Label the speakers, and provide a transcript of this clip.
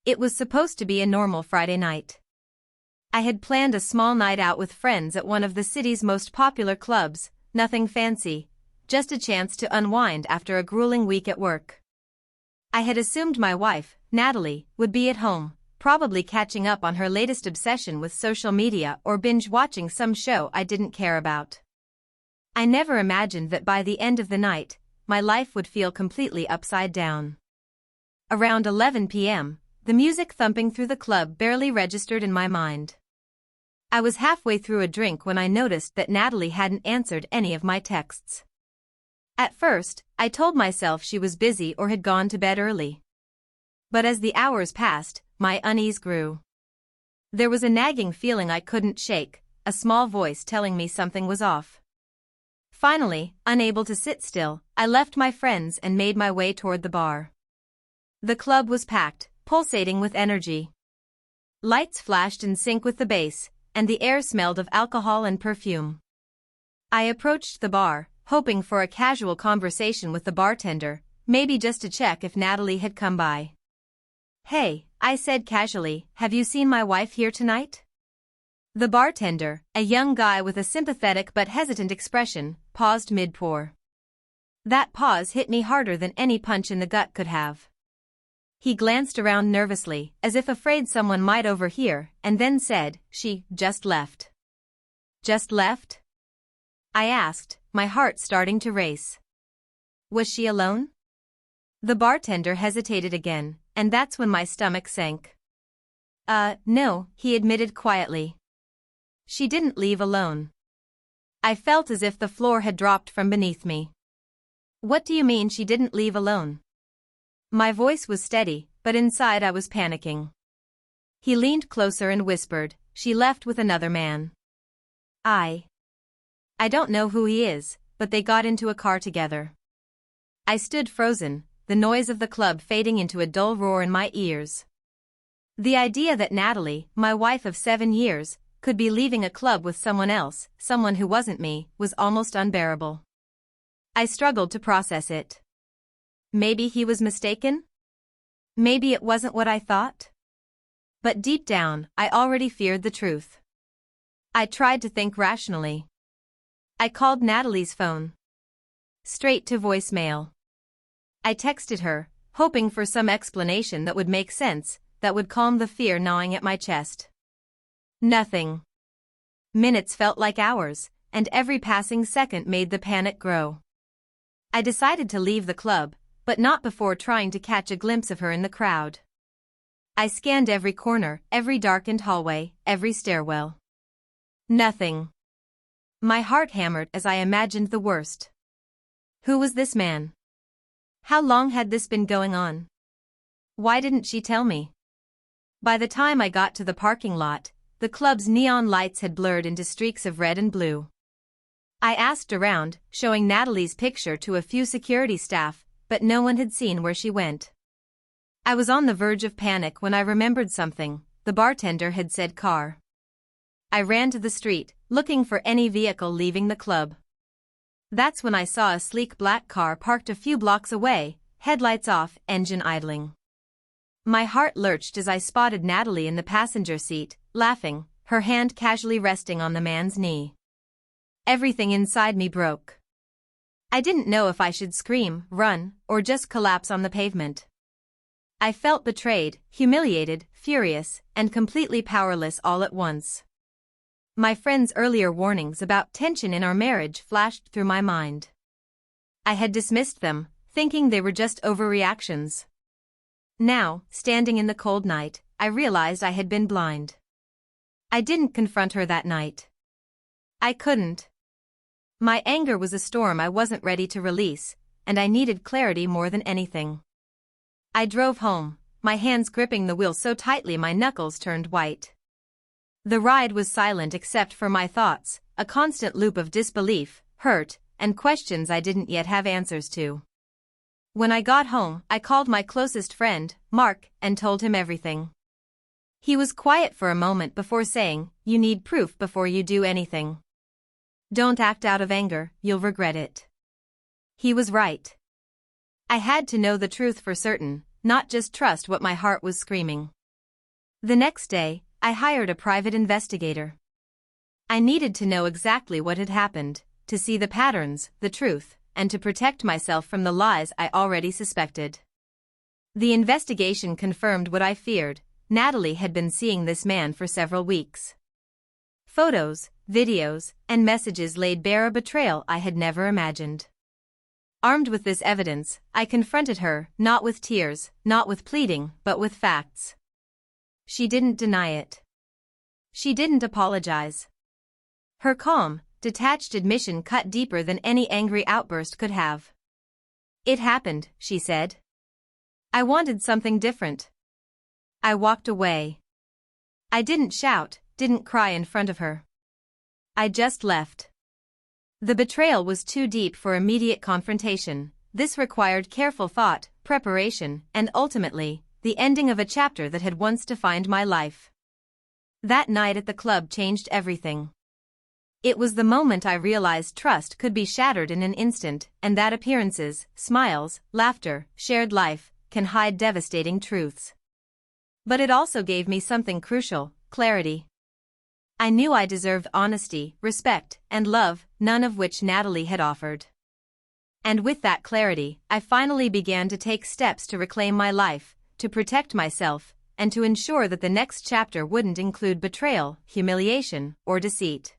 Speaker 1: It was supposed to be a normal Friday night. I had planned a small night out with friends at one of the city's most popular clubs, nothing fancy, just a chance to unwind after a grueling week at work. I had assumed my wife, Natalie, would be at home, probably catching up on her latest obsession with social media or binge-watching some show I didn't care about. I never imagined that by the end of the night, my life would feel completely upside down. Around 11 p.m., the music thumping through the club barely registered in my mind. I was halfway through a drink when I noticed that Natalie hadn't answered any of my texts. At first, I told myself she was busy or had gone to bed early. But as the hours passed, my unease grew. There was a nagging feeling I couldn't shake, a small voice telling me something was off. Finally, unable to sit still, I left my friends and made my way toward the bar. The club was packed, pulsating with energy. Lights flashed in sync with the bass, and the air smelled of alcohol and perfume. I approached the bar, hoping for a casual conversation with the bartender, maybe just to check if Natalie had come by. "Hey," I said casually, "have you seen my wife here tonight?" The bartender, a young guy with a sympathetic but hesitant expression, paused mid-pour. That pause hit me harder than any punch in the gut could have. He glanced around nervously, as if afraid someone might overhear, and then said, "She just left." "Just left?" I asked, my heart starting to race. "Was she alone?" The bartender hesitated again, and that's when my stomach sank. No," he admitted quietly. "She didn't leave alone." I felt as if the floor had dropped from beneath me. "What do you mean she didn't leave alone?" My voice was steady, but inside I was panicking. He leaned closer and whispered, "She left with another man. I don't know who he is, but they got into a car together." I stood frozen, the noise of the club fading into a dull roar in my ears. The idea that Natalie, my wife of 7 years, could be leaving a club with someone else, someone who wasn't me, was almost unbearable. I struggled to process it. Maybe he was mistaken? Maybe it wasn't what I thought? But deep down, I already feared the truth. I tried to think rationally. I called Natalie's phone. Straight to voicemail. I texted her, hoping for some explanation that would make sense, that would calm the fear gnawing at my chest. Nothing. Minutes felt like hours, and every passing second made the panic grow. I decided to leave the club, but not before trying to catch a glimpse of her in the crowd. I scanned every corner, every darkened hallway, every stairwell. Nothing. My heart hammered as I imagined the worst. Who was this man? How long had this been going on? Why didn't she tell me? By the time I got to the parking lot, the club's neon lights had blurred into streaks of red and blue. I asked around, showing Natalie's picture to a few security staff, but no one had seen where she went. I was on the verge of panic when I remembered something. The bartender had said car. I ran to the street, looking for any vehicle leaving the club. That's when I saw a sleek black car parked a few blocks away, headlights off, engine idling. My heart lurched as I spotted Natalie in the passenger seat, laughing, her hand casually resting on the man's knee. Everything inside me broke. I didn't know if I should scream, run, or just collapse on the pavement. I felt betrayed, humiliated, furious, and completely powerless all at once. My friend's earlier warnings about tension in our marriage flashed through my mind. I had dismissed them, thinking they were just overreactions. Now, standing in the cold night, I realized I had been blind. I didn't confront her that night. I couldn't. My anger was a storm I wasn't ready to release, and I needed clarity more than anything. I drove home, my hands gripping the wheel so tightly my knuckles turned white. The ride was silent except for my thoughts, a constant loop of disbelief, hurt, and questions I didn't yet have answers to. When I got home, I called my closest friend, Mark, and told him everything. He was quiet for a moment before saying, "You need proof before you do anything. Don't act out of anger, you'll regret it." He was right. I had to know the truth for certain, not just trust what my heart was screaming. The next day, I hired a private investigator. I needed to know exactly what had happened, to see the patterns, the truth, and to protect myself from the lies I already suspected. The investigation confirmed what I feared. Natalie had been seeing this man for several weeks. Photos, videos, and messages laid bare a betrayal I had never imagined. Armed with this evidence, I confronted her, not with tears, not with pleading, but with facts. She didn't deny it. She didn't apologize. Her calm, detached admission cut deeper than any angry outburst could have. "It happened," she said. "I wanted something different." I walked away. I didn't shout, didn't cry in front of her. I just left. The betrayal was too deep for immediate confrontation. This required careful thought, preparation, and ultimately, the ending of a chapter that had once defined my life. That night at the club changed everything. It was the moment I realized trust could be shattered in an instant, and that appearances, smiles, laughter, shared life, can hide devastating truths. But it also gave me something crucial: clarity. I knew I deserved honesty, respect, and love, none of which Natalie had offered. And with that clarity, I finally began to take steps to reclaim my life, to protect myself, and to ensure that the next chapter wouldn't include betrayal, humiliation, or deceit.